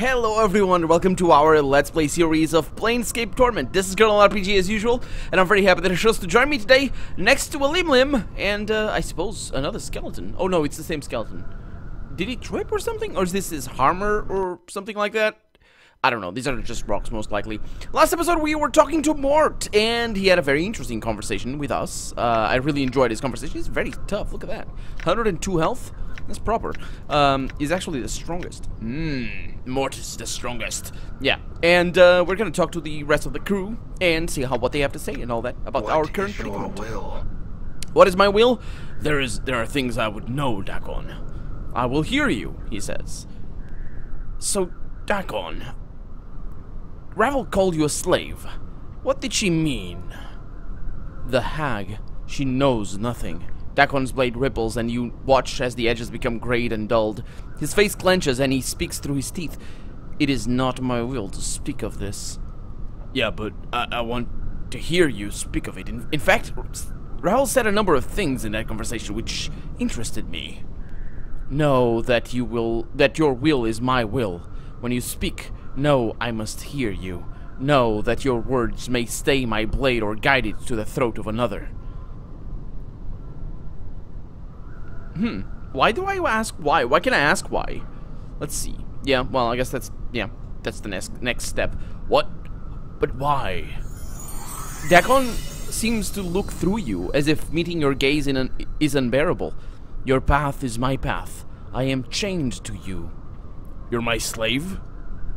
Hello everyone, welcome to our Let's Play series of Planescape Torment. This is Colonel RPG as usual, and I'm very happy that you chose to join me today next to a Lim and I suppose another skeleton. Oh no, it's the same skeleton. Did he trip or something? Or is this his armor or something like that? I don't know, these are just rocks most likely. Last episode we were talking to Mort, and he had a very interesting conversation with us. I really enjoyed his conversation. He's very tough, look at that. 102 health, that's proper. He's actually the strongest. Mort is the strongest. Yeah, and we're gonna talk to the rest of the crew and see what they have to say and all that about our current predicament. What is my will? There are things I would know, Dakon. I will hear you, he says. So, Dakon, Ravel called you a slave. What did she mean? The hag. She knows nothing. Dakon's blade ripples, and you watch as the edges become grayed and dulled. His face clenches, and he speaks through his teeth. It is not my will to speak of this. Yeah, but I want to hear you speak of it. In fact, Ravel said a number of things in that conversation which interested me. Know that your will is my will. When you speak, know I must hear you. Know that your words may stay my blade or guide it to the throat of another. Why do I ask why? Why can I ask why? Let's see. Yeah, well, I guess that's the next step. What? But why? Dakon seems to look through you, as if meeting your gaze is unbearable. Your path is my path. I am chained to you. You're my slave?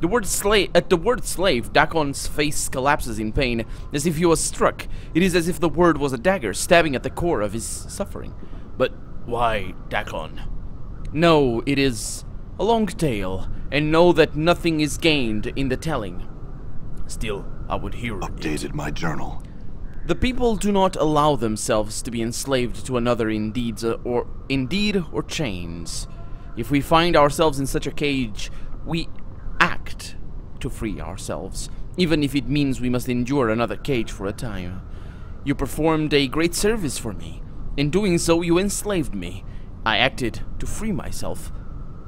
At the word slave, Dakon's face collapses in pain, as if he was struck. It is as if the word was a dagger, stabbing at the core of his suffering. But why, Dakon? No, it is a long tale, and know that nothing is gained in the telling. Still, I would hear it. Updated my journal. The people do not allow themselves to be enslaved to another in deed or chains. If we find ourselves in such a cage, we act to free ourselves, even if it means we must endure another cage for a time. You performed a great service for me. In doing so, you enslaved me. I acted to free myself.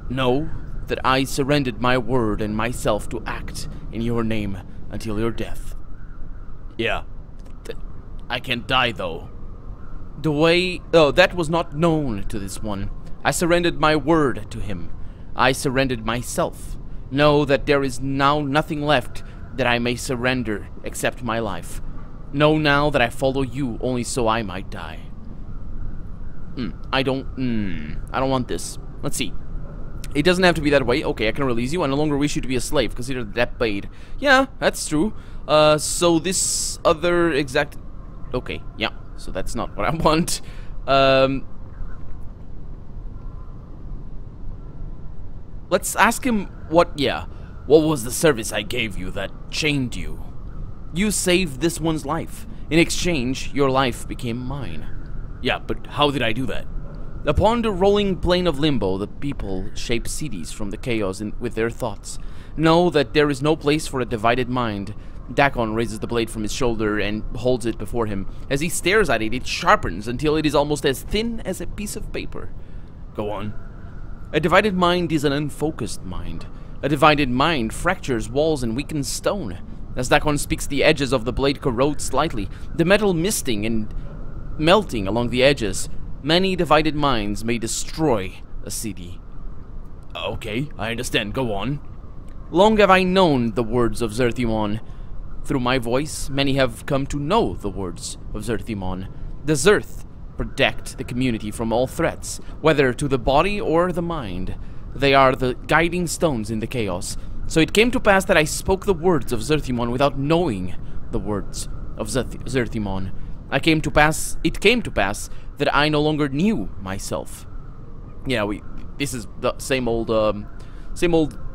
Know that I surrendered my word and myself to act in your name until your death. Yeah, I can't die though. That was not known to this one. I surrendered my word to him. I surrendered myself. Know that there is now nothing left that I may surrender except my life. Know now that I follow you only so I might die. I don't want this. Let's see. It doesn't have to be that way. Okay, I can release you. I no longer wish you to be a slave. Consider that paid. Yeah, that's true. So this other exact... Okay, yeah. So that's not what I want. Let's ask him what was the service I gave you that chained you? You saved this one's life. In exchange, your life became mine. Yeah, but how did I do that? Upon the rolling plane of limbo, the people shape cities from the chaos with their thoughts. Know that there is no place for a divided mind. Dakon raises the blade from his shoulder and holds it before him. As he stares at it, it sharpens until it is almost as thin as a piece of paper. Go on. A divided mind is an unfocused mind. A divided mind fractures walls and weakens stone. As Dakon speaks, the edges of the blade corrode slightly, the metal misting and melting along the edges. Many divided minds may destroy a city. Okay, I understand. Go on. Long have I known the words of Zerthimon. Through my voice, many have come to know the words of Zerthimon. The Zerth protect the community from all threats, whether to the body or the mind. They are the guiding stones in the chaos. So it came to pass that I spoke the words of Zerthimon without knowing the words of Zerthimon. It came to pass that I no longer knew myself. Yeah, this is the same old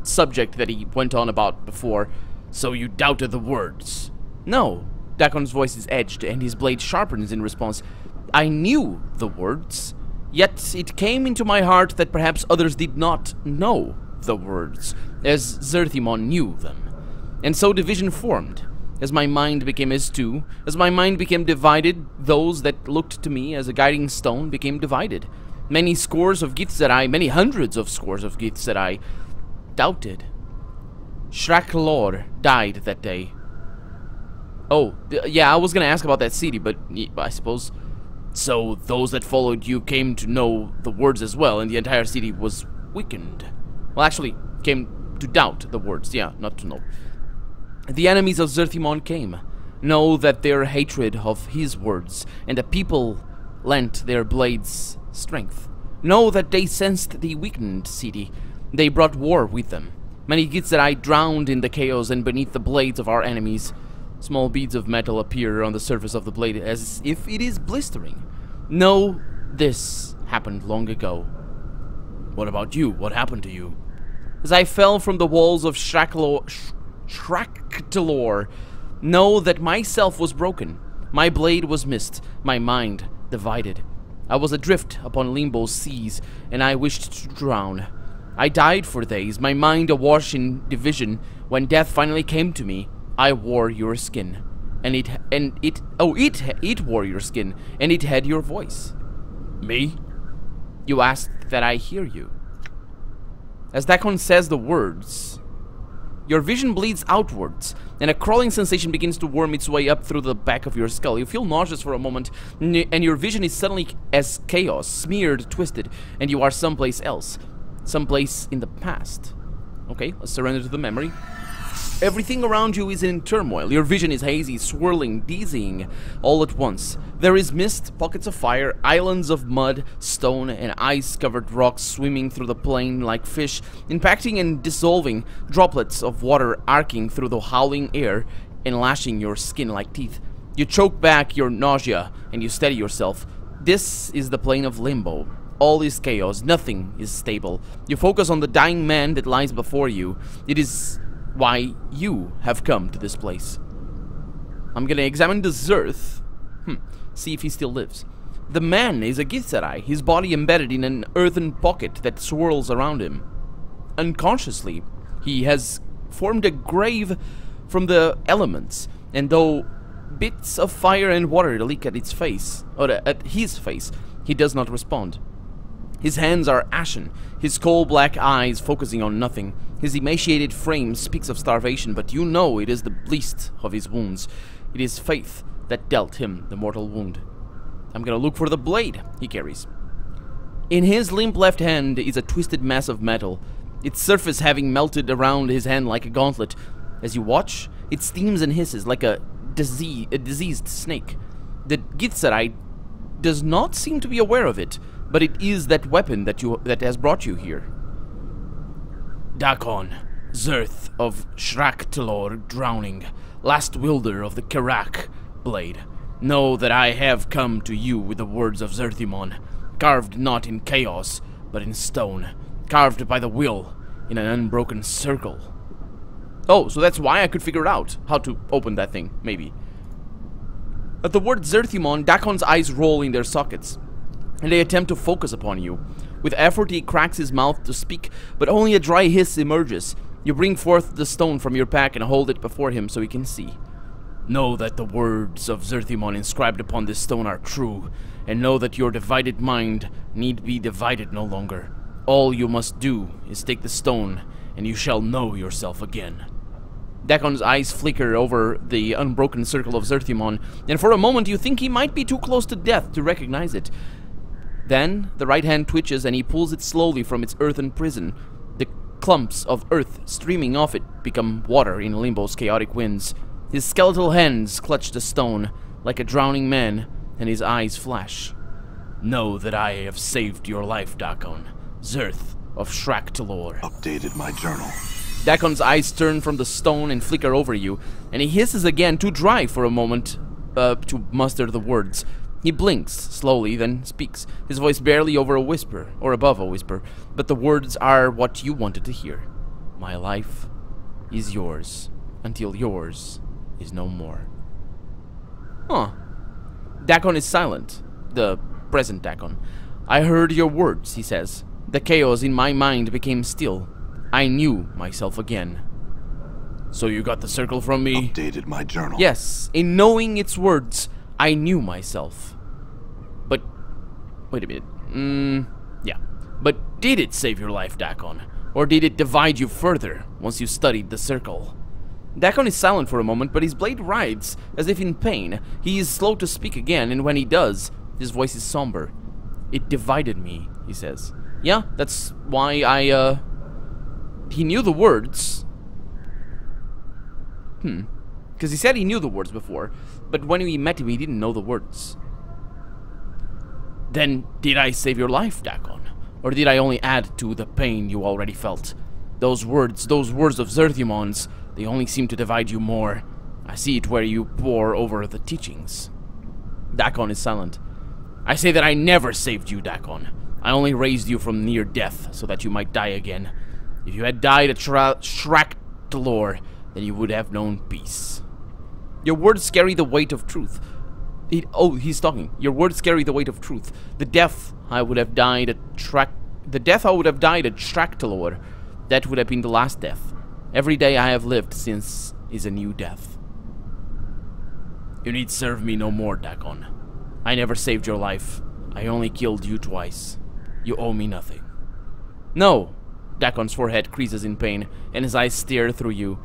subject that he went on about before. So you doubted the words? No. Dakon's voice is edged, and his blade sharpens in response. I knew the words, yet it came into my heart that perhaps others did not know the words, as Zerthimon knew them. And so division formed. As my mind became as my mind became divided, those that looked to me as a guiding stone became divided. Many hundreds of scores of gifts that I doubted. Shraklor died that day. Oh, yeah, I was gonna ask about that city, but I suppose... So, those that followed you came to know the words as well, and the entire city was weakened. Well, actually, came to doubt the words, yeah, not to know. The enemies of Zerthimon came. Know that their hatred of his words, and the people lent their blades strength. Know that they sensed the weakened city. They brought war with them. Many Githzerai drowned in the chaos and beneath the blades of our enemies. Small beads of metal appear on the surface of the blade as if it is blistering. No, this happened long ago. What about you? What happened to you? As I fell from the walls of Shraktalor, know that myself was broken. My blade was missed, my mind divided. I was adrift upon Limbo's seas, and I wished to drown. I died for days, my mind awash in division. When death finally came to me, I wore your skin, and it wore your skin, and it had your voice. Me? You asked that I hear you. As Dakon says the words, your vision bleeds outwards, and a crawling sensation begins to worm its way up through the back of your skull. You feel nauseous for a moment, and your vision is suddenly as chaos, smeared, twisted, and you are someplace else, someplace in the past. Okay, let's surrender to the memory. Everything around you is in turmoil. Your vision is hazy, swirling, dizzying all at once. There is mist, pockets of fire, islands of mud, stone, and ice-covered rocks swimming through the plain like fish, impacting and dissolving, droplets of water arcing through the howling air and lashing your skin like teeth. You choke back your nausea and you steady yourself. This is the plane of Limbo. All is chaos, nothing is stable. You focus on the dying man that lies before you. It is why you have come to this place. I'm gonna examine the Zerth. See if he still lives. The man is a Githzerai, his body embedded in an earthen pocket that swirls around him. Unconsciously, he has formed a grave from the elements, and though bits of fire and water leak at its face, or at his face, he does not respond. His hands are ashen, his coal-black eyes focusing on nothing. His emaciated frame speaks of starvation, but you know it is the least of his wounds. It is faith that dealt him the mortal wound. I'm gonna look for the blade he carries. In his limp left hand is a twisted mass of metal, its surface having melted around his hand like a gauntlet. As you watch, it steams and hisses like a diseased snake. The Githzerai does not seem to be aware of it, but it is that weapon that has brought you here. Dakon, Zerth of Shraktalor drowning, last wielder of the Karak blade. Know that I have come to you with the words of Zerthimon, carved not in chaos, but in stone, carved by the will, in an unbroken circle. Oh, so that's why I could figure out how to open that thing, maybe. At the word Zerthimon, Dakon's eyes roll in their sockets, and they attempt to focus upon you. With effort, he cracks his mouth to speak, but only a dry hiss emerges. You bring forth the stone from your pack and hold it before him so he can see. Know that the words of Zerthimon inscribed upon this stone are true, and know that your divided mind need be divided no longer. All you must do is take the stone, and you shall know yourself again. Dakon's eyes flicker over the unbroken circle of Zerthimon, and for a moment you think he might be too close to death to recognize it. Then, the right hand twitches and he pulls it slowly from its earthen prison. The clumps of earth streaming off it become water in Limbo's chaotic winds. His skeletal hands clutch the stone like a drowning man, and his eyes flash. Know that I have saved your life, Dakon, Zerth of Shraktalor. Updated my journal. Dakon's eyes turn from the stone and flicker over you, and he hisses again, too dry for a moment to muster the words. He blinks slowly, then speaks, his voice barely over a whisper, or above a whisper, but the words are what you wanted to hear. My life is yours, until yours is no more. Huh. Dakon is silent, the present Dakon. I heard your words, he says. The chaos in my mind became still. I knew myself again. So you got the circle from me? Updated my journal. Yes, in knowing its words, I knew myself. But, wait a minute. Yeah. But did it save your life, Dakon? Or did it divide you further? once you studied the circle. Dakon is silent for a moment, but his blade writhes, as if in pain. He is slow to speak again, and when he does, his voice is somber. It divided me, he says. Yeah, that's why he knew the words. Because he said he knew the words before, but when we met him, he didn't know the words. Then, did I save your life, Dakon? Or did I only add to the pain you already felt? Those words of Zerthumon's, they only seem to divide you more. I see it where you pore over the teachings. Dakon is silent. I say that I never saved you, Dakon. I only raised you from near death, so that you might die again. If you had died at Shractalor, then you would have known peace. Your words carry the weight of truth. He's talking. Your words carry the weight of truth. The death I would have died at Shractalor, that would have been the last death. Every day I have lived since is a new death. You need serve me no more, Dakon. I never saved your life. I only killed you twice. You owe me nothing. No. Dakon's forehead creases in pain, and his eyes stare through you.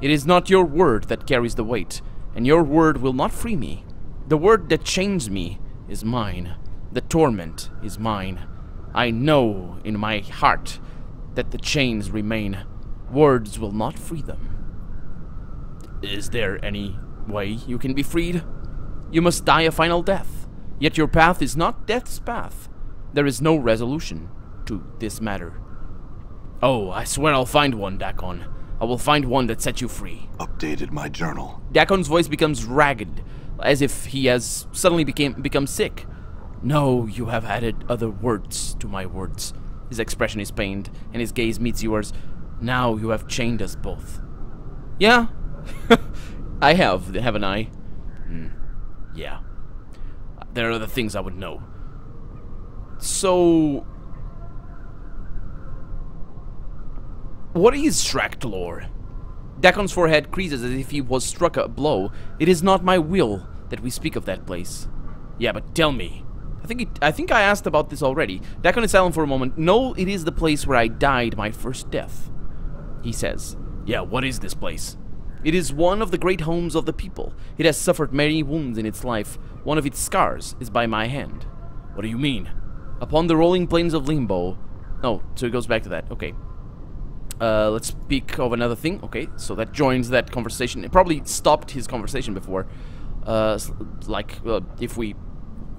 It is not your word that carries the weight, and your word will not free me. The word that chains me is mine. The torment is mine. I know in my heart that the chains remain. Words will not free them. Is there any way you can be freed? You must die a final death. Yet your path is not death's path. There is no resolution to this matter. Oh, I swear I'll find one, Dakon. I will find one that sets you free. Updated my journal. Dakon's voice becomes ragged, as if he has suddenly become sick. No, you have added other words to my words. His expression is pained, and his gaze meets yours. Now you have chained us both. Yeah, I have, haven't I? Yeah. There are other things I would know. So, what is Shractalor? Dakon's forehead creases as if he was struck a blow. It is not my will that we speak of that place. Yeah, but tell me. I think I asked about this already. Dakon is silent for a moment. No, it is the place where I died my first death. He says, yeah, what is this place? It is one of the great homes of the people. It has suffered many wounds in its life. One of its scars is by my hand. What do you mean? Upon the rolling plains of Limbo. Oh, so it goes back to that. Okay. Let's speak of another thing. Okay, so that joins that conversation. It probably stopped his conversation before.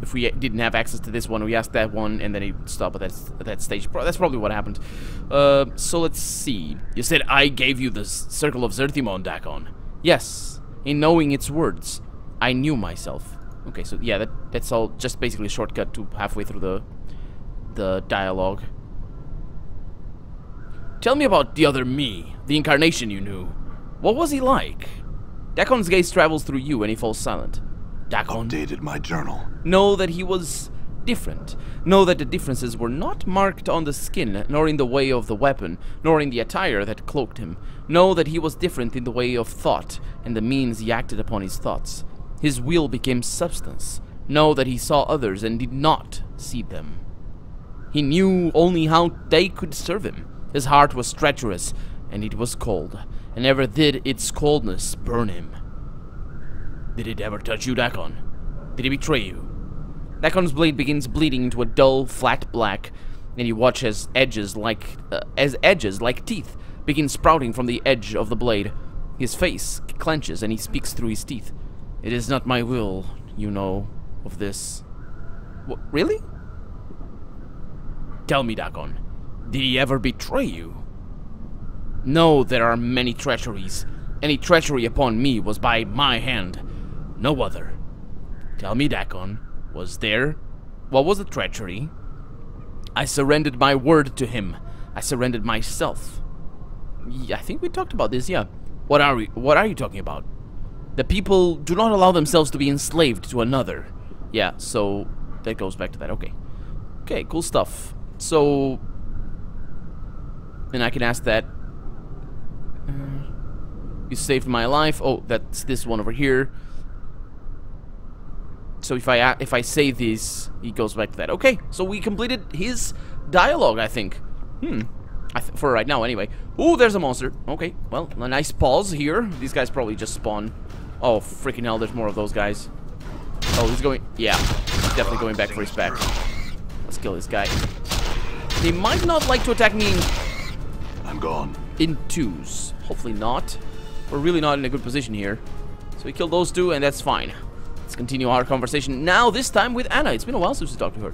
If we didn't have access to this one, we asked that one, and then he stopped at that stage. That's probably what happened. So let's see. You said I gave you the Circle of Zerthimon, Dakon. Yes, in knowing its words, I knew myself. Okay, so yeah, that's all just basically a shortcut to halfway through the dialogue. Tell me about the other me, the incarnation you knew. What was he like? Dakon's gaze travels through you, and he falls silent. Dakon. Updated my journal. Know that he was different. Know that the differences were not marked on the skin, nor in the way of the weapon, nor in the attire that cloaked him. Know that he was different in the way of thought, and the means he acted upon his thoughts. His will became substance. Know that he saw others and did not see them. He knew only how they could serve him. His heart was treacherous, and it was cold, and never did its coldness burn him. Did it ever touch you, Dakon? Did he betray you? Dakon's blade begins bleeding into a dull, flat black, and you watch as edges like teeth begin sprouting from the edge of the blade. His face clenches, and he speaks through his teeth. It is not my will, you know, of this. What, really? Tell me, Dakon, did he ever betray you? No, there are many treacheries. Any treachery upon me was by my hand. No other. Tell me, Dakon, what was the treachery? I surrendered my word to him. I surrendered myself. Yeah, I think we talked about this, yeah. What are you talking about? The people do not allow themselves to be enslaved to another. Yeah, so that goes back to that. Okay. Okay, cool stuff. So, and I can ask that. You saved my life. Oh, that's this one over here. So if I say this, he goes back to that. Okay, so we completed his dialogue, I think. For right now, anyway. Ooh, there's a monster. Okay, well, a nice pause here. These guys probably just spawn. Oh, freaking hell, there's more of those guys. Oh, he's going... Yeah, he's definitely going back for his back. Let's kill this guy. They might not like to attack me I'm gone. in twos. Hopefully not. We're really not in a good position here. So we killed those two, and that's fine. Let's continue our conversation now, this time with Anna. It's been a while since we talked to her.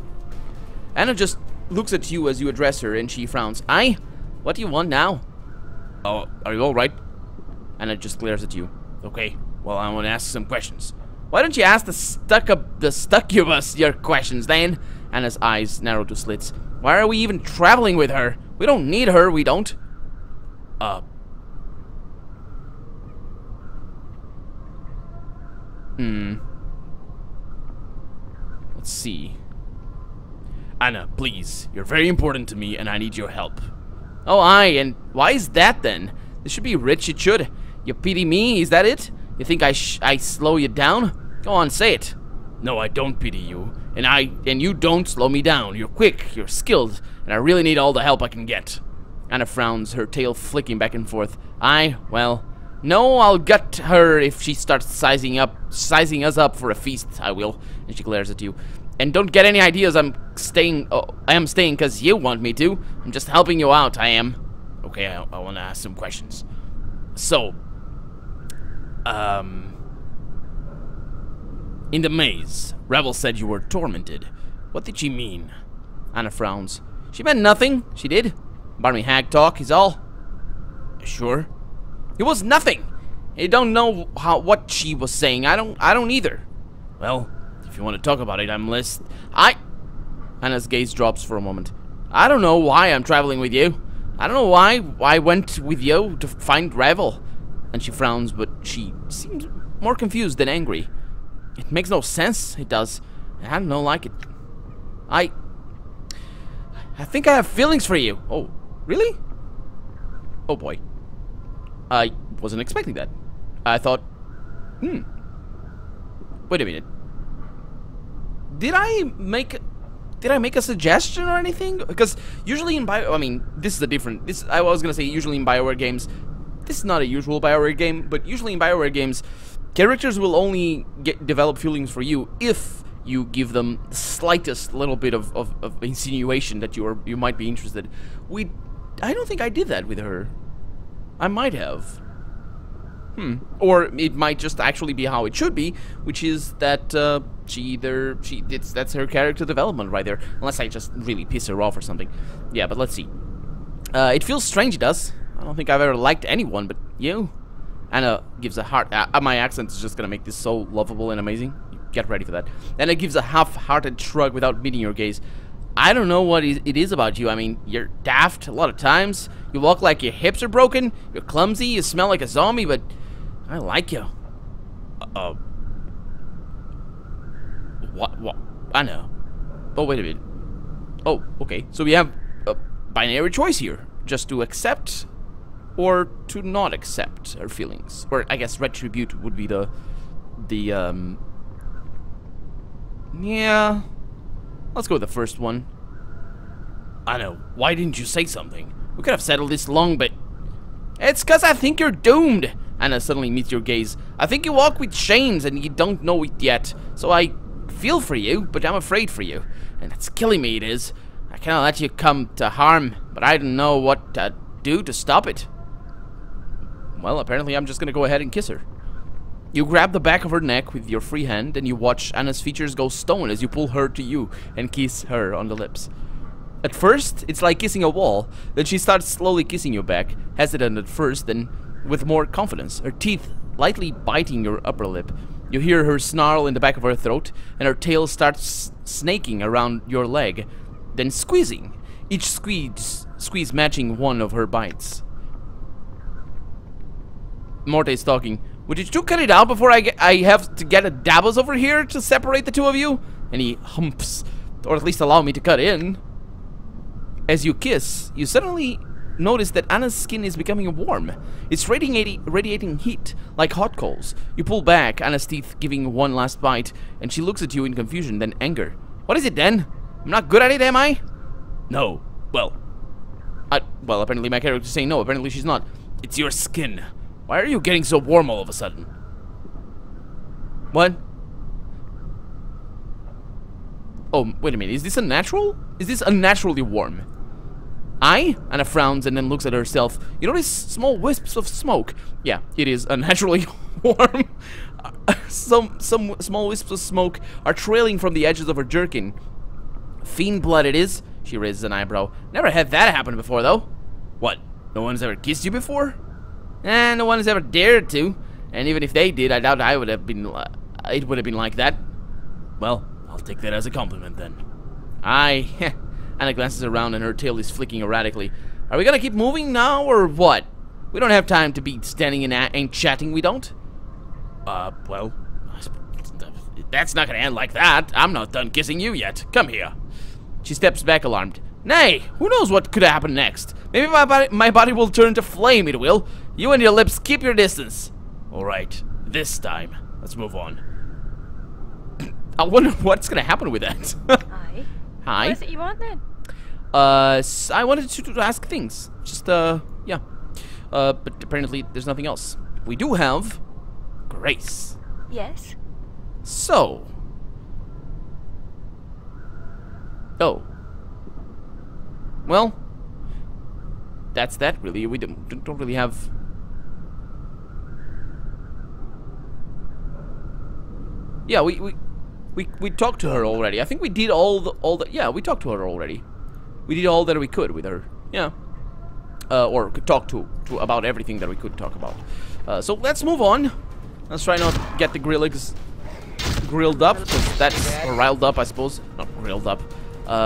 Anna just looks at you as you address her, and she frowns. Aye? What do you want now? Oh, are you alright? Anna just glares at you. Okay, well, I want to ask some questions. Why don't you ask the succubus your questions, then? Anna's eyes narrow to slits. Why are we even traveling with her? We don't need her, we don't. Let's see. Anna, please. You're very important to me, and I need your help. Oh, aye, and why is that, then? This should be rich, it should. You pity me, is that it? You think I slow you down? Go on, say it. No, I don't pity you. And you don't slow me down. You're quick, you're skilled, and I really need all the help I can get. Anna frowns, her tail flicking back and forth. Aye, well, no, I'll gut her if she starts sizing us up for a feast, I will. And she glares at you. And don't get any ideas I am staying because you want me to. I'm just helping you out, I am. Okay, I want to ask some questions. So, in the maze, Revel said you were tormented. What did she mean? Anna frowns. She meant nothing, she did. Barmy hag talk is all. Sure. It was nothing. I don't know what she was saying. I don't either. Well, if you want to talk about it, Anna's gaze drops for a moment. I don't know why I'm traveling with you. I don't know why I went with you to find Revel. And she frowns, but she seems more confused than angry. It makes no sense, it does. I don't know, like it. I think I have feelings for you. Oh, really? Oh boy. I wasn't expecting that. I thought, wait a minute. Did I make a suggestion or anything? Because usually in I was gonna say usually in BioWare games, this is not a usual BioWare game, but usually in BioWare games, characters will only develop feelings for you if you give them the slightest little bit of insinuation that you might be interested. I don't think I did that with her. I might have. Or it might just actually be how it should be, which is that that's her character development right there. Unless I just really piss her off or something. Yeah, but let's see. It feels strange, it does. I don't think I've ever liked anyone but you. Anna gives a heart. My accent is just gonna make this so lovable and amazing. Get ready for that. Anna gives a half-hearted shrug without meeting your gaze. I don't know what it is about you. I mean, you're daft a lot of times. You walk like your hips are broken. You're clumsy. You smell like a zombie, but I like you. What? I know. Oh, wait a minute. Oh, okay. So we have a binary choice here. Just to accept or to not accept our feelings. Or I guess retribute would be yeah. Let's go with the first one. I know. Why didn't you say something? We could have settled this long, but it's because I think you're doomed. Anna suddenly meets your gaze. I think you walk with chains and you don't know it yet. So I feel for you, but I'm afraid for you. And it's killing me, it is. I cannot let you come to harm, but I don't know what to do to stop it. Well, apparently I'm just gonna go ahead and kiss her. You grab the back of her neck with your free hand, and you watch Anna's features go stone as you pull her to you and kiss her on the lips. At first, it's like kissing a wall. Then she starts slowly kissing you back, hesitant at first, then with more confidence, her teeth lightly biting your upper lip. You hear her snarl in the back of her throat, and her tail starts snaking around your leg, then squeezing, each squeeze matching one of her bites. Morte's talking. Would you two cut it out before I have to get a Davos over here to separate the two of you? And he humps, or at least allow me to cut in. As you kiss, you suddenly notice that Anna's skin is becoming warm. It's radiating heat, like hot coals. You pull back, Anna's teeth giving one last bite, and she looks at you in confusion, then anger. What is it, then? I'm not good at it, am I? No. Well, Well, apparently my character's saying no. Apparently she's not. It's your skin. Why are you getting so warm all of a sudden? What? Oh, wait a minute. Is this unnatural? Is this unnaturally warm? Anna frowns and then looks at herself. You notice small wisps of smoke. Yeah, it is unnaturally warm. Some small wisps of smoke are trailing from the edges of her jerkin. Fiend blood it is. She raises an eyebrow. Never had that happen before, though. What? No one's ever kissed you before? No one has ever dared to. And even if they did, I doubt I would have been. It would have been like that. Well, I'll take that as a compliment then. Anna glances around and her tail is flicking erratically. Are we gonna keep moving now or what? We don't have time to be standing and chatting, we don't? Well, that's not gonna end like that. I'm not done kissing you yet. Come here. She steps back alarmed. Nay, who knows what could happen next? Maybe my body will turn to flame, it will. You and your lips, keep your distance. Alright, this time. Let's move on. I wonder what's gonna happen with that. Hi. Hi. What is it you want then? I wanted to ask things. Just, yeah. But apparently there's nothing else. We do have Grace. Yes. So. Oh. Well. That's that, really. We don't really have. Yeah, we talked to her already. I think we did all the yeah, we talked to her already. We did all that we could with her. Yeah. Or could talk to about everything that we could talk about. So let's move on. Let's try not to get the Grillix grilled up, because that's or riled up, I suppose. Not grilled up,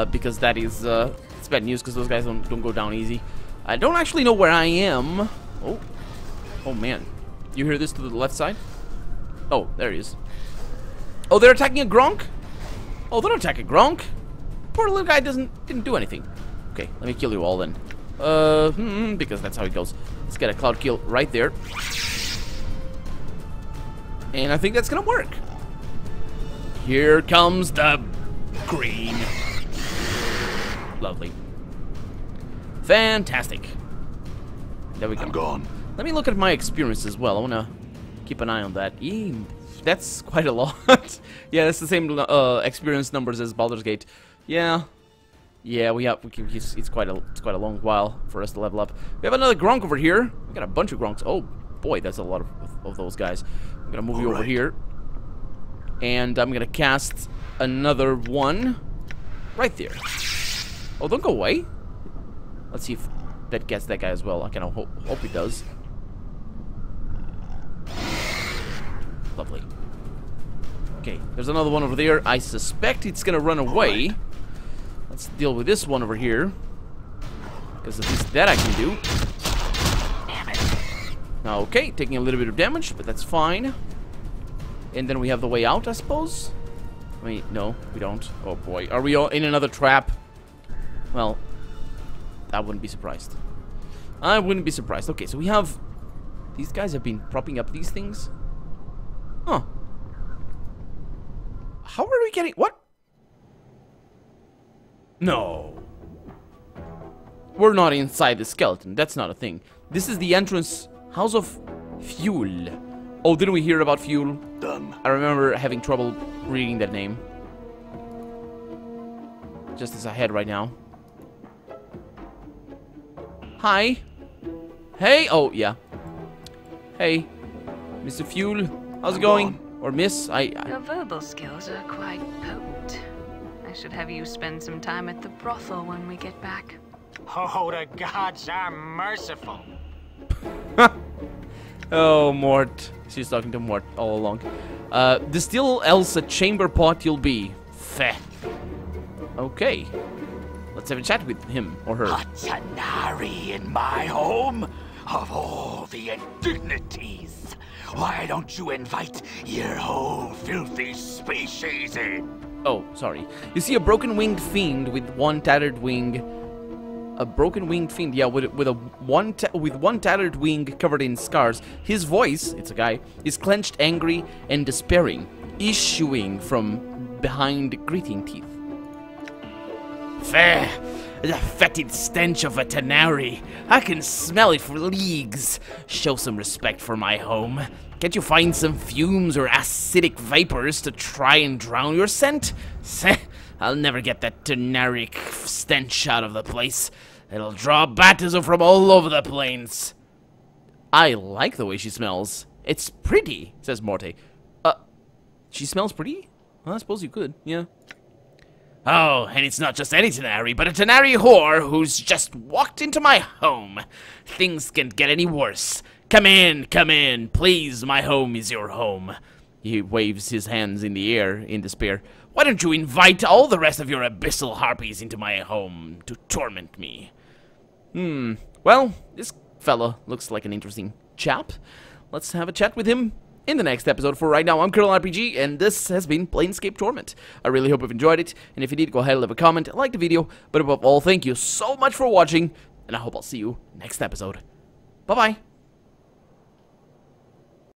because that is it's bad news because those guys don't go down easy. I don't actually know where I am. Oh man, you hear this to the left side? Oh, there he is. Oh, they're attacking a Gronk? Oh, they're not attacking Gronk. Poor little guy didn't do anything. Okay, let me kill you all then. Because that's how it goes. Let's get a cloud kill right there. And I think that's gonna work. Here comes the green. Lovely. Fantastic. There we go. I'm gone. Let me look at my experience as well. I wanna keep an eye on that. That's quite a lot. Yeah, that's the same experience numbers as Baldur's Gate. Yeah, we have. It's quite a long while for us to level up. We have another Gronk over here. We got a bunch of Gronks. Oh boy, that's a lot of those guys. I'm gonna move you over here, and I'm gonna cast another one right there. Oh, don't go away. Let's see if that gets that guy as well. I kind of hope it does. Lovely. Okay, there's another one over there. I suspect it's gonna run away. Let's deal with this one over here, because at least that I can do. Okay, taking a little bit of damage, but that's fine. And then we have the way out, I suppose. Wait, no, we don't. Oh boy, are we all in another trap? Well, I wouldn't be surprised. I wouldn't be surprised. Okay, so we have. These guys have been propping up these things. Huh. How are we getting... What? No. We're not inside the skeleton. That's not a thing. This is the entrance. House of Fuel. Oh, didn't we hear about Fuel? Done. I remember having trouble reading that name. Just as I had right now. Hi. Hey. Oh, yeah. Hey. Mr. Fuel. How's it going? Or Miss? Your verbal skills are quite potent. I should have you spend some time at the brothel when we get back. Oh, the gods are merciful. Oh, Mort. She's talking to Mort all along. Distill else a chamber pot you'll be. Feh. Okay. Let's have a chat with him or her. A Tanari in my home? Of all the indignities. Why don't you invite your whole filthy species in? Oh, sorry. You see a broken winged fiend with one tattered wing. A broken winged fiend, yeah, with one tattered wing covered in scars. His voice, it's a guy, is clenched, angry, and despairing, issuing from behind gritting teeth. Fair. The fetid stench of a Tenari. I can smell it for leagues. Show some respect for my home. Can't you find some fumes or acidic vapors to try and drown your scent? I'll never get that Tenaric stench out of the place. It'll draw baptism from all over the plains. I like the way she smells. It's pretty, says Morte. She smells pretty? Well, I suppose you could, yeah. Oh, and it's not just any Tenari, but a Tenari whore who's just walked into my home. Things can't get any worse. Come in, please, my home is your home. He waves his hands in the air in despair. Why don't you invite all the rest of your abyssal harpies into my home to torment me? Well, this fella looks like an interesting chap. Let's have a chat with him in the next episode. For right now, I'm Colonel RPG, and this has been Planescape Torment. I really hope you've enjoyed it, and if you did, go ahead and leave a comment, like the video, but above all, thank you so much for watching, and I hope I'll see you next episode. Bye-bye.